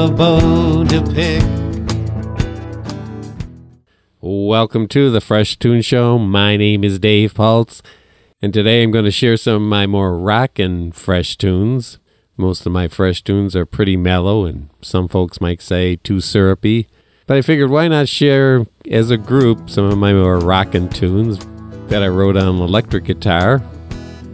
a bone to pick. Welcome to the Fresh Toones Show. My name is Dave Paltz, and today I'm going to share some of my more rockin' fresh tunes. Most of my fresh tunes are pretty mellow, and some folks might say too syrupy. But I figured why not share as a group some of my more rockin' tunes that I wrote on electric guitar.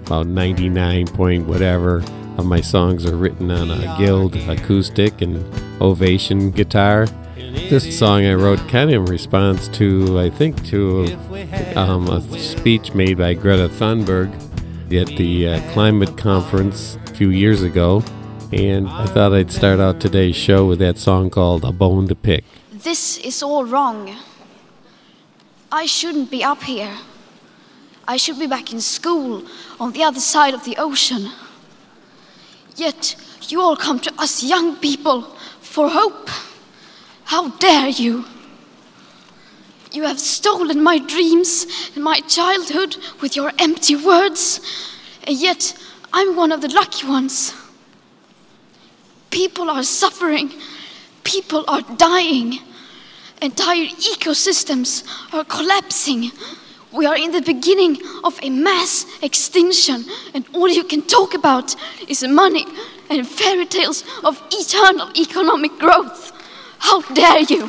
About 99 point whatever of my songs are written on a Guild acoustic and Ovation guitar. This song I wrote kind of in response to, I think, to a speech made by Greta Thunberg at the climate conference a few years ago. And I thought I'd start out today's show with that song called A Bone to Pick. This is all wrong. I shouldn't be up here. I should be back in school on the other side of the ocean. Yet you all come to us young people for hope. How dare you? You have stolen my dreams and my childhood with your empty words, and yet I'm one of the lucky ones. People are suffering. People are dying. Entire ecosystems are collapsing. We are in the beginning of a mass extinction, and all you can talk about is money and fairy tales of eternal economic growth. How dare you?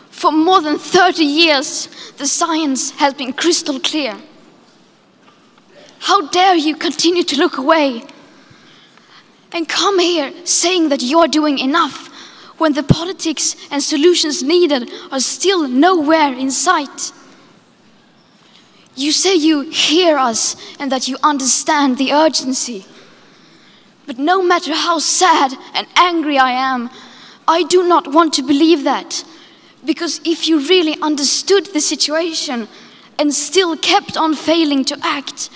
For more than 30 years, the science has been crystal clear. How dare you continue to look away and come here saying that you're doing enough when the politics and solutions needed are still nowhere in sight? You say you hear us and that you understand the urgency. But no matter how sad and angry I am, I do not want to believe that. Because if you really understood the situation and still kept on failing to act,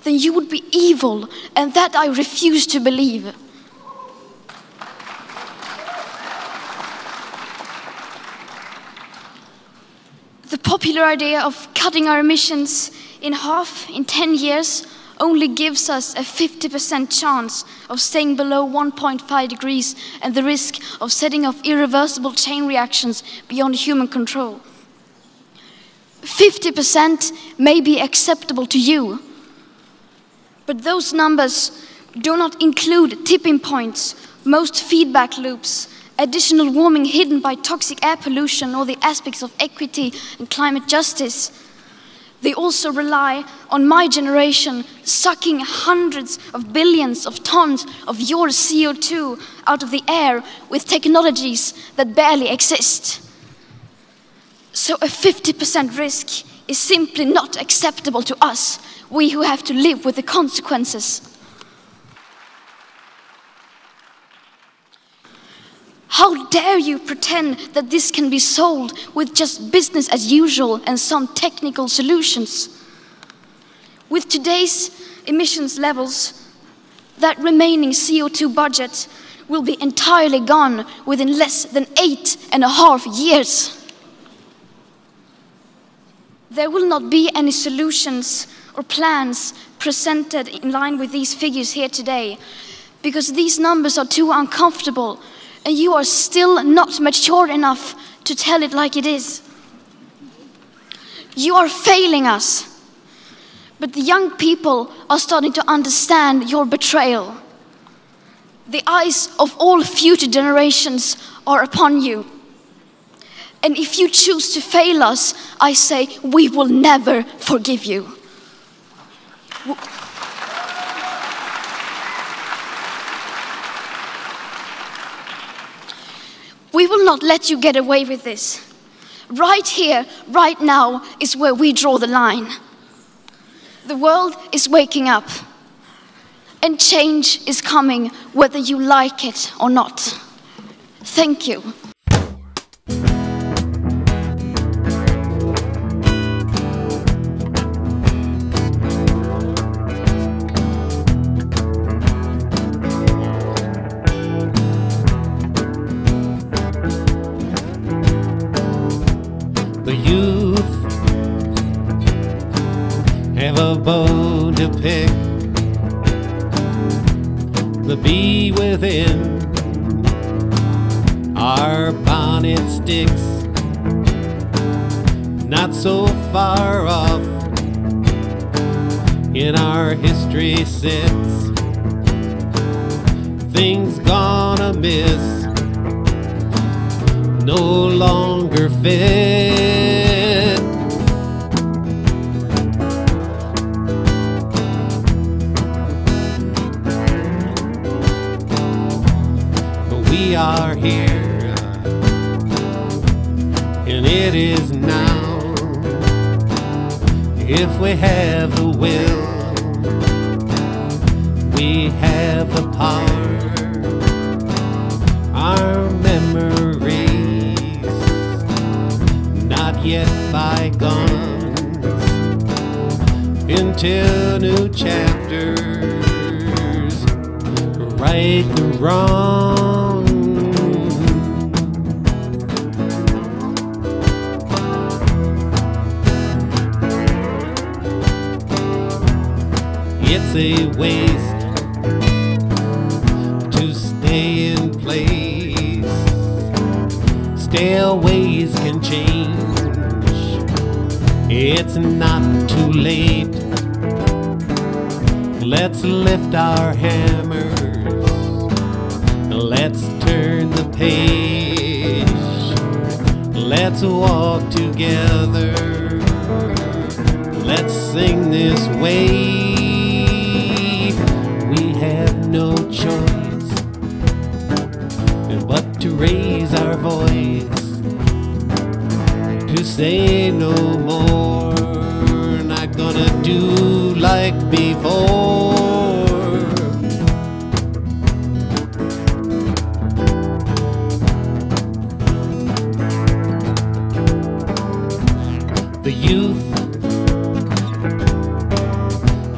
then you would be evil, and that I refuse to believe. The popular idea of cutting our emissions in half in 10 years only gives us a 50% chance of staying below 1.5 degrees and the risk of setting off irreversible chain reactions beyond human control. 50% may be acceptable to you, but those numbers do not include tipping points, most feedback loops, additional warming hidden by toxic air pollution, or the aspects of equity and climate justice. They also rely on my generation sucking hundreds of billions of tons of your CO2 out of the air with technologies that barely exist. So a 50% risk is simply not acceptable to us, we who have to live with the consequences. How dare you pretend that this can be solved with just business as usual and some technical solutions? With today's emissions levels, that remaining CO2 budget will be entirely gone within less than 8.5 years. There will not be any solutions or plans presented in line with these figures here today, because these numbers are too uncomfortable, and you are still not mature enough to tell it like it is. You are failing us, but the young people are starting to understand your betrayal. The eyes of all future generations are upon you. And if you choose to fail us, I say we will never forgive you. We will not let you get away with this. Right here, right now, is where we draw the line. The world is waking up, and change is coming whether you like it or not. Thank you. The youth have a bone to pick. the bee within our bonnet sticks, not so far off in our history sits. Things gone amiss no longer fit. But we are here, and it is now. If we have the will, we have the power. Our memories, not yet bygones, into new chapters, right the wrong. It's a waste to stay in place. Stairways can change. It's not too late. Let's lift our hammers. Let's turn the page. Let's walk together. Let's sing this way. We have no choice but to raise our voice, to say no more, not gonna do like before. The youth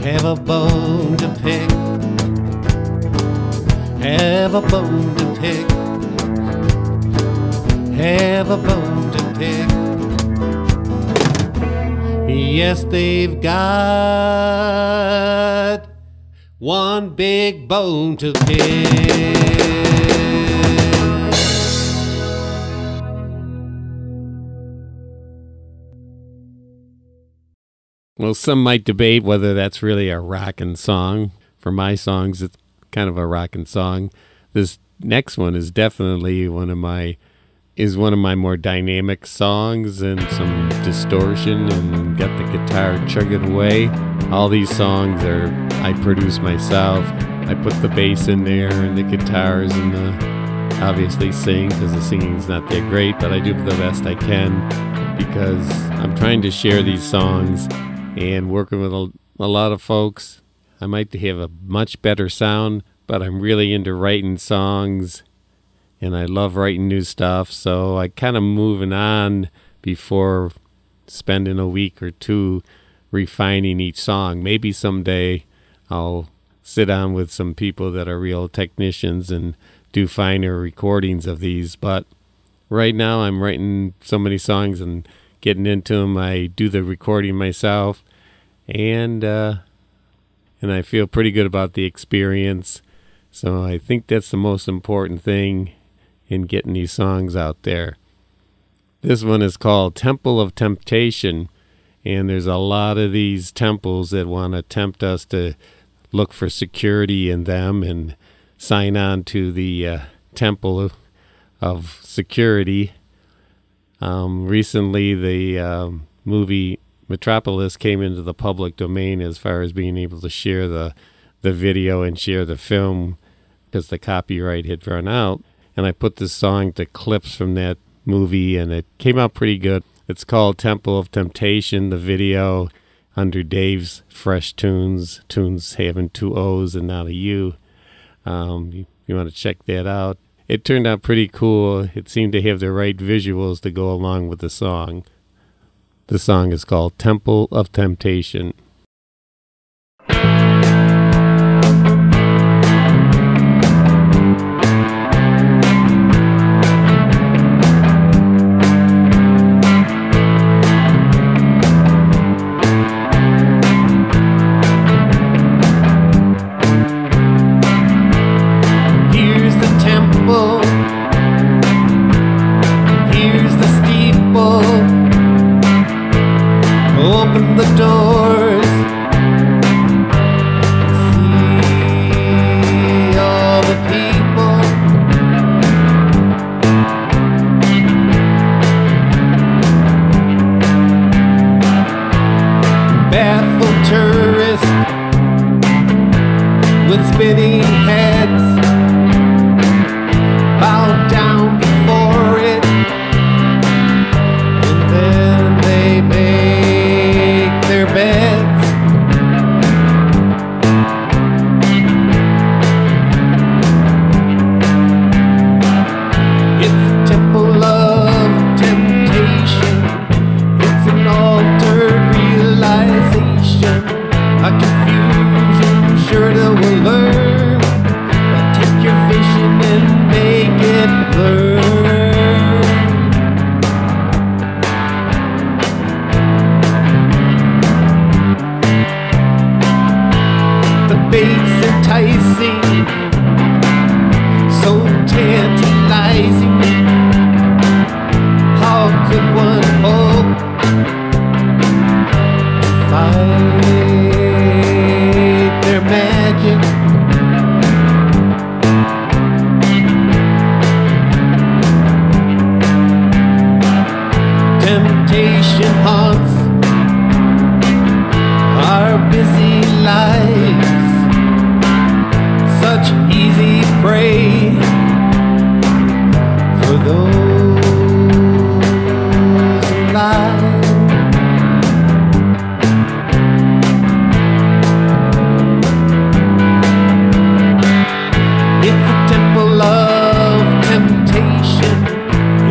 have a bone to pick, have a bone to pick, have a bone to pick. Yes, they've got one big bone to pick. Well, some might debate whether that's really a rockin' song. For my songs, it's kind of a rockin' song. This next one is definitely one of my more dynamic songs, and some distortion, and got the guitar chugging away. All these songs I produce myself. I put the bass in there and the guitars and obviously sing, because the singing's not that great, but I do the best I can because I'm trying to share these songs and working with a lot of folks. I might have a much better sound, but I'm really into writing songs, and I love writing new stuff, so I kind of moving on before spending a week or two refining each song. Maybe someday I'll sit down with some people that are real technicians and do finer recordings of these, but right now I'm writing so many songs and getting into them. I do the recording myself, and I feel pretty good about the experience. So I think that's the most important thing in getting these songs out there. This one is called Temple of Temptation, and there's a lot of these temples that want to tempt us to look for security in them and sign on to the temple of security. Recently, the movie Metropolis came into the public domain as far as being able to share the video and share the film, because the copyright had run out. And I put this song to clips from that movie, and it came out pretty good. It's called Temple of Temptation, the video, under Dave's Fresh Toones, Toones having 2 O's and not a U. You want to check that out. It turned out pretty cool. It seemed to have the right visuals to go along with the song. The song is called Temple of Temptation. talking heads bow down before it, and then they make their beds. It's a temple of temptation. It's an altered realization, a confusion sure that we'll learn. But take your vision and make it blur. The bait's enticing, so tantalizing. How could one hope to fight their magic? Temptation haunts our busy lives, such easy prey for those alive. It's a temple of temptation.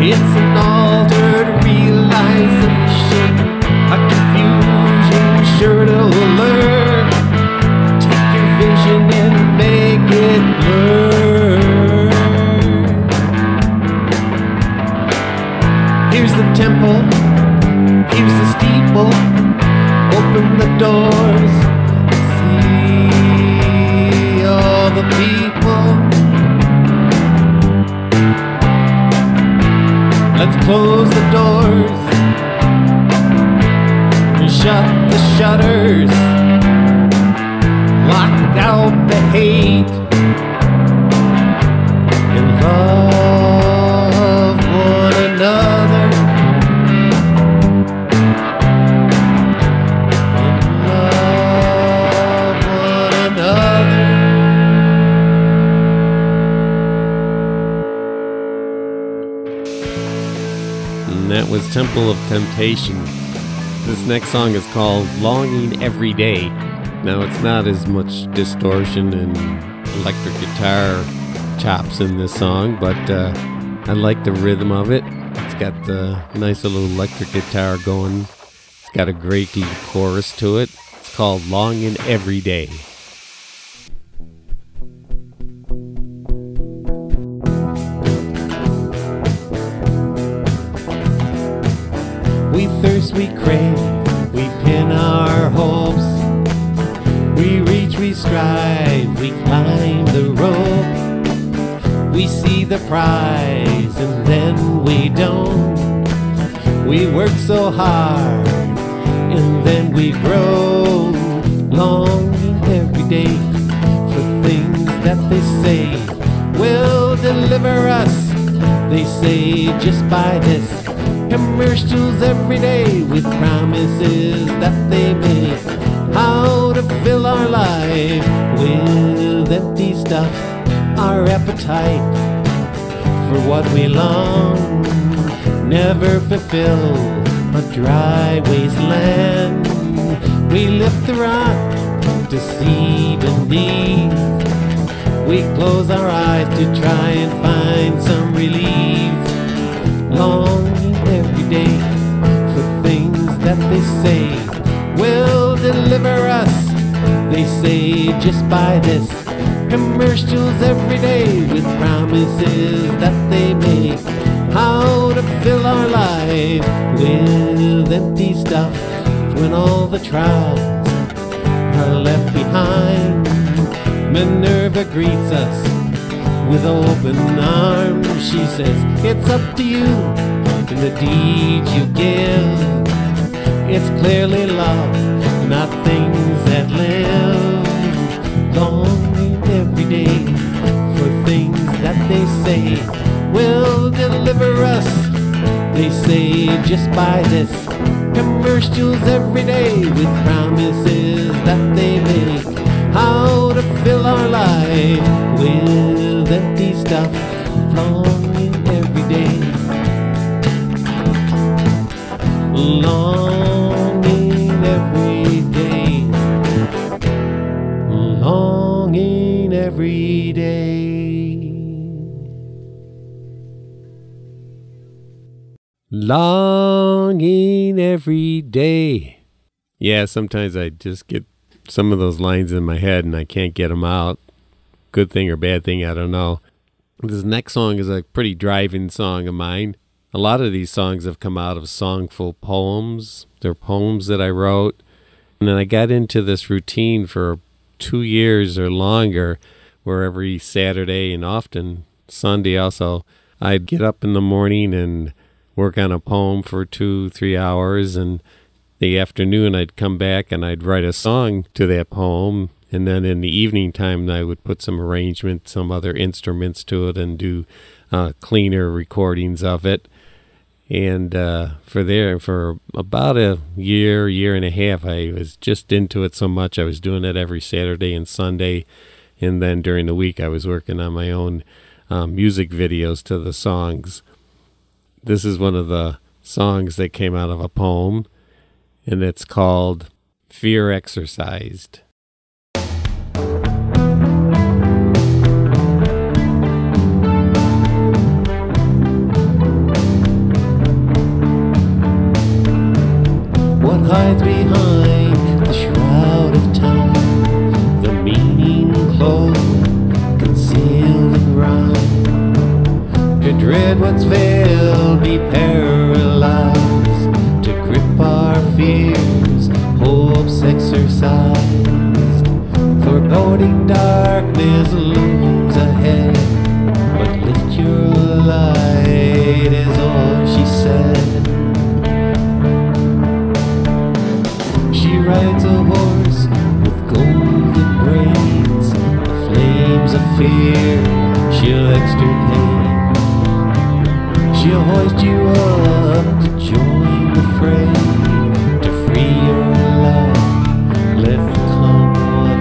It's an altered realization, a confusion sure to learn. Take your vision and make it blur. Here's the temple, here's the steeple. Open the doors and see all the people. Let's close the doors and shut the shutters. Lock out the hate and love one another. And love one another. And that was Temple of Temptation. This next song is called Longing Every Day. Now, it's not as much distortion and electric guitar chops in this song, but I like the rhythm of it. It's got the nice little electric guitar going. It's got a great deep chorus to it. It's called Longing Every Day. We thirst, we crave, we pin our hopes. We reach, we strive, we climb the rope. We see the prize and then we don't. We work so hard and then we grow. Longing every day for things that they say will deliver us. They say just buy this. Commercials every day with promises that they make. How to fill our life with empty stuff. Our appetite for what we long never fulfill. A dry wasteland. We lift the rock to see beneath. We close our eyes to try and find some relief. Longing every day for things that they say will deliver us. They say just buy this. Commercials every day with promises that they make. How to fill our life with empty stuff when all the trials are left behind. Minerva greets us with open arms. She says, it's up to you and the deeds you give. It's clearly love, not things that live. Longing every day for things that they say will deliver us. They say just buy this. Commercials every day with promises that they make. how to fill our life with empty stuff, longing every day, longing every day, longing every day, longing every day. Yeah, sometimes I just get some of those lines in my head and I can't get them out. Good thing or bad thing, I don't know. This next song is a pretty driving song of mine. A lot of these songs have come out of songful poems. They're poems that I wrote. And then I got into this routine for 2 years or longer, where every Saturday and often Sunday also, I'd get up in the morning and work on a poem for 2-3 hours, and the afternoon I'd come back and I'd write a song to that poem, and then in the evening time I would put some arrangement, some other instruments to it, and do cleaner recordings of it. And for about a year and a half, I was just into it so much. I was doing it every Saturday and Sunday, and then during the week I was working on my own music videos to the songs. This is one of the songs that came out of a poem, and it's called Fear Exercised. What hides behind the shroud of time, the meaning clothed, concealed in rhyme, to dread what's veiled, be paralyzed, to grip our fears, hopes exercised. Foreboding darkness looms ahead, but lift your light is all she said. She rides a horse with golden braids, the flames of fear she'll extirpate. She'll hoist you up to join the fray, to free your life, let come what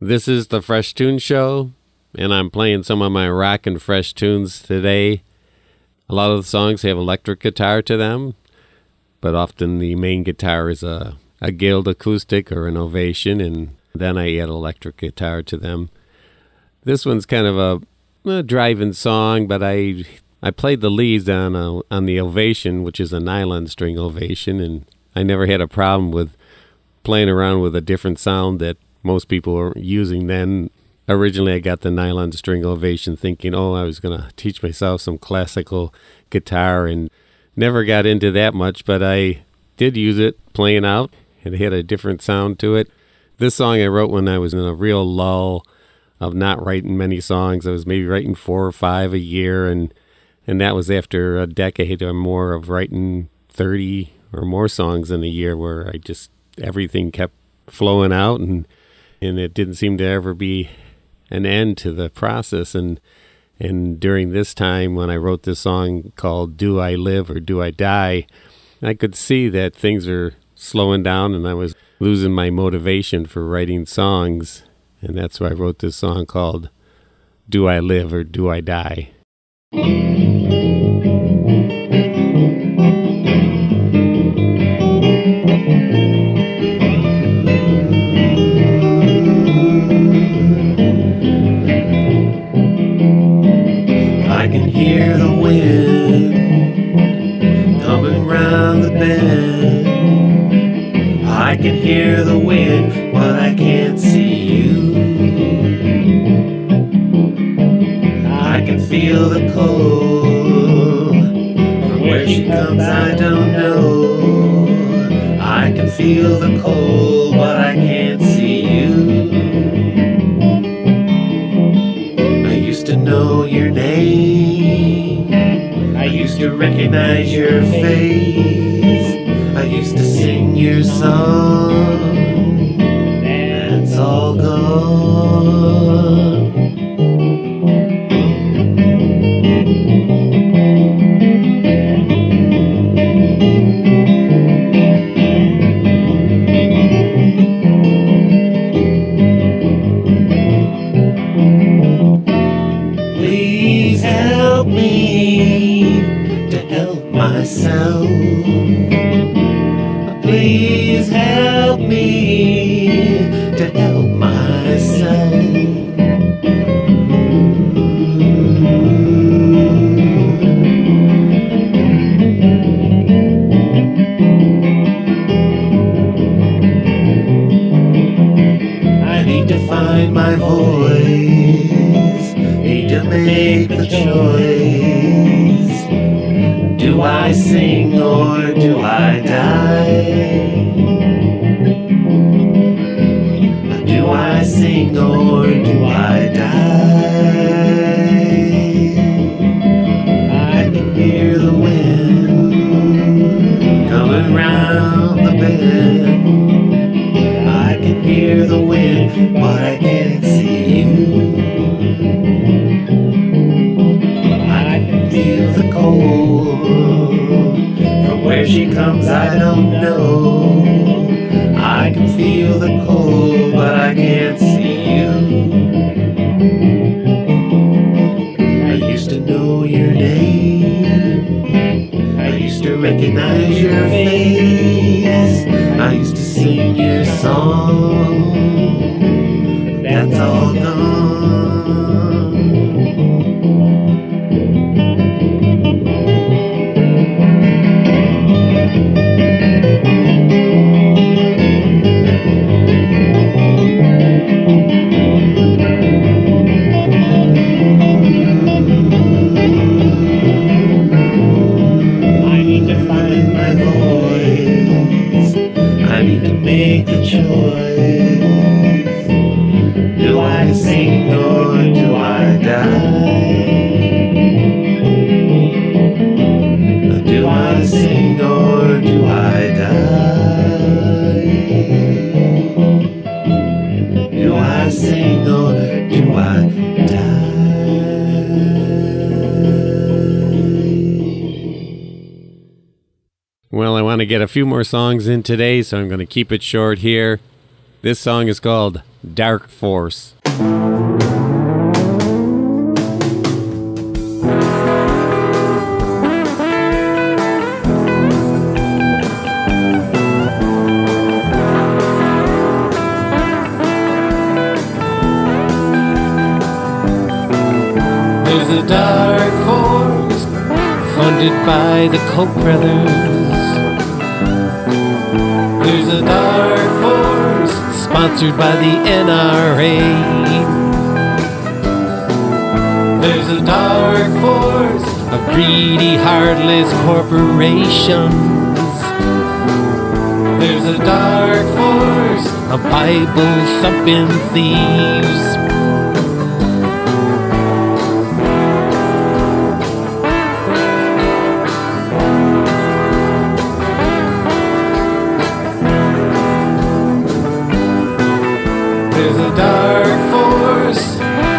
This is the Fresh Toones Show, and I'm playing some of my Rockin' Fresh tunes today. A lot of the songs have electric guitar to them, but often the main guitar is a Guild acoustic or an Ovation, and then I add electric guitar to them. This one's kind of a driving song, but I played the leads on the Ovation, which is a nylon string Ovation, and I never had a problem with playing around with a different sound that most people were using then. Originally, I got the nylon string Ovation thinking, I was going to teach myself some classical guitar, and never got into that much, but I did use it playing out. It had a different sound to it. This song I wrote when I was in a real lull of not writing many songs. I was maybe writing 4 or 5 a year, and that was after a decade or more of writing 30 or more songs in a year, where everything kept flowing out, and it didn't seem to ever be an end to the process. And during this time, when I wrote this song called Do I Live or Do I Die, I could see that things are slowing down, and I was losing my motivation for writing songs. And that's why I wrote this song called Do I Live or Do I Die? I can hear the wind coming round the bend. I can hear the wind, but I can't see you. I can feel the cold. From where she comes, I don't know. I can feel the cold, but I can't see you. I used to know your name. I used to recognize your face. I used to sing your song. That's all gone. Please help me to help myself. Please help me to help myself. I need to find my voice, need to make the choice. Do I sing or do I die? Do I sing or do I die? I can hear the wind coming round the bend. I can hear the wind, but I can't see you. I can feel the cold. From where she comes, I don't know. I can feel the cold, but I can't see you. I used to know your name. I used to recognize your face. I used to sing your song. That's all gone. Make the choice. Do I sing or do I die? Do I sing or do I die? Do I sing or do I die? Well, I want to get a few more songs in today, so I'm going to keep it short here. This song is called Dark Force. There's a dark force funded by the Koch brothers. There's a dark force sponsored by the NRA. There's a dark force of greedy, heartless corporations. There's a dark force of Bible-thumping thieves.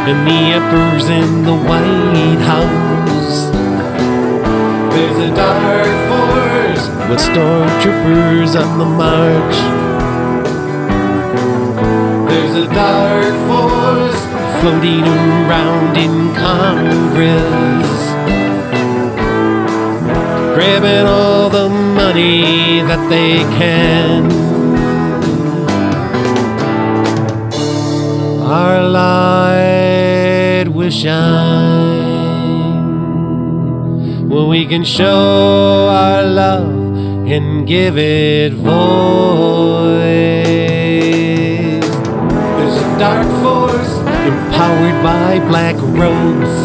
And the emperor's in the White House. There's a dark force with stormtroopers on the march. There's a dark force floating around in Congress, grabbing all the money that they can. Our light will shine when we can show our love and give it voice. There's a dark force empowered by black robes.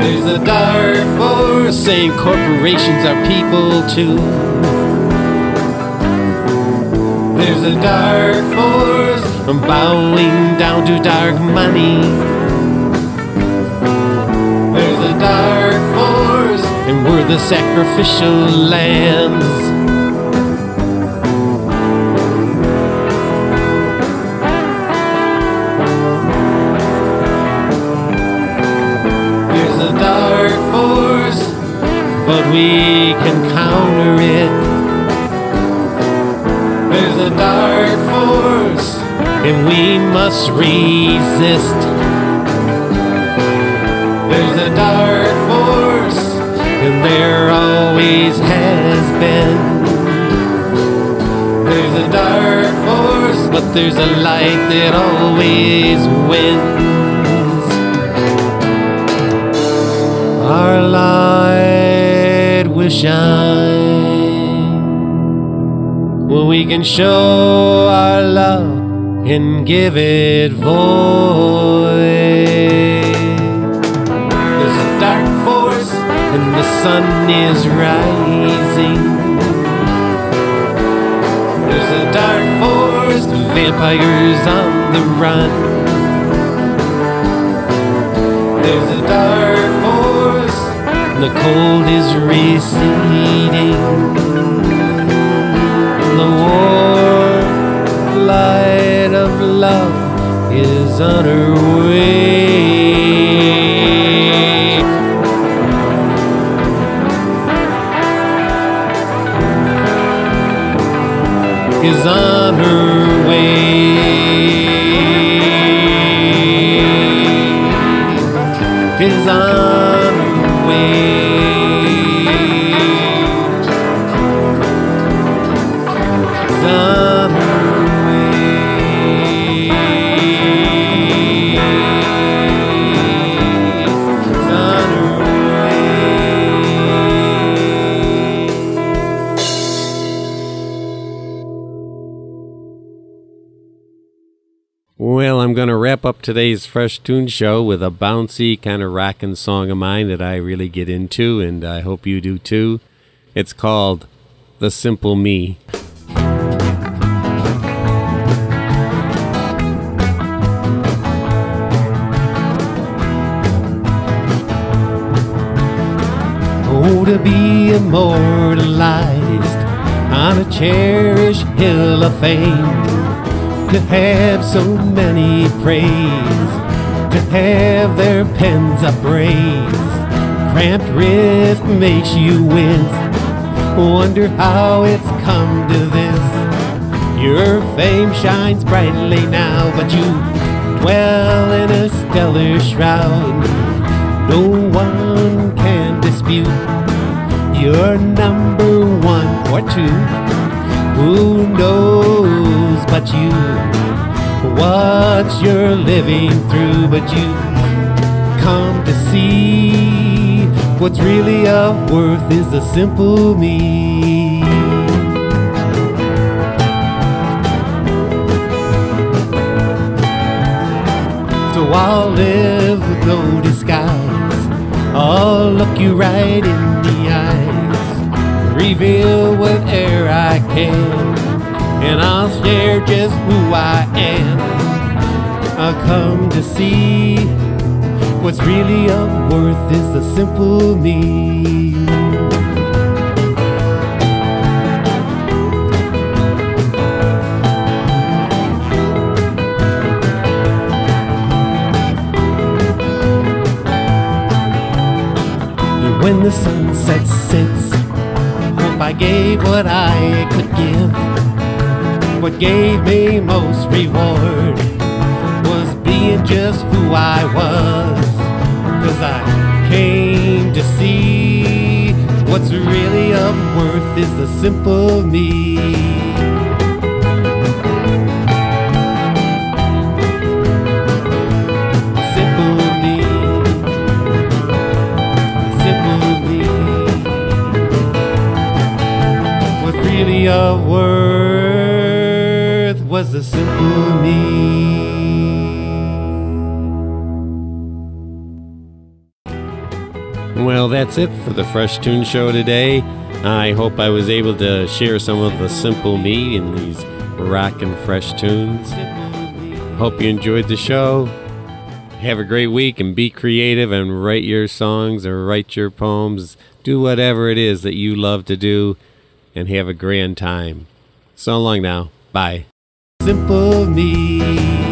There's a dark force saying corporations are people too. There's a dark force bowing down to dark money. There's a dark force and we're the sacrificial lambs. But we can counter it. There's a dark force and we must resist. There's a dark force and there always has been. There's a dark force, but there's a light that always wins. Our light will shine when we can show our love and give it voice. There's a dark force and the sun is rising. There's a dark force, vampires on the run. There's a dark force, the cold is receding. The warm light of love is on her way. Is on her way. Is on her way. Is on her way. Is on her Well, I'm going to wrap up today's Fresh Toones show with a bouncy kind of rockin' song of mine that I really get into, and I hope you do too. It's called The Simple Me. Oh, to be immortalized on a cherished hill of fame, to have so many praised, to have their pens upraised. Cramped wrist makes you wince. Wonder how it's come to this. Your fame shines brightly now, but you dwell in a stellar shroud. No one can dispute you're number one or two. Who knows but you what you're living through? But you come to see what's really of worth is the simple me. So I'll live with no disguise. I'll look you right in the eyes, reveal whate'er I can, and I'll share just who I am. I'll come to see what's really of worth is the simple me. When the sunset sits, hope I gave what I could give. what gave me most reward was being just who I was. 'Cause I came to see what's really of worth is the simple me. Simple me. Simple me. What's really of worth was the simple me. Well, that's it for the Fresh Tune Show today. I hope I was able to share some of the simple me in these rockin' fresh tunes. Hope you enjoyed the show. Have a great week and be creative and write your songs or write your poems. Do whatever it is that you love to do and have a grand time. So long now. Bye. Simple me.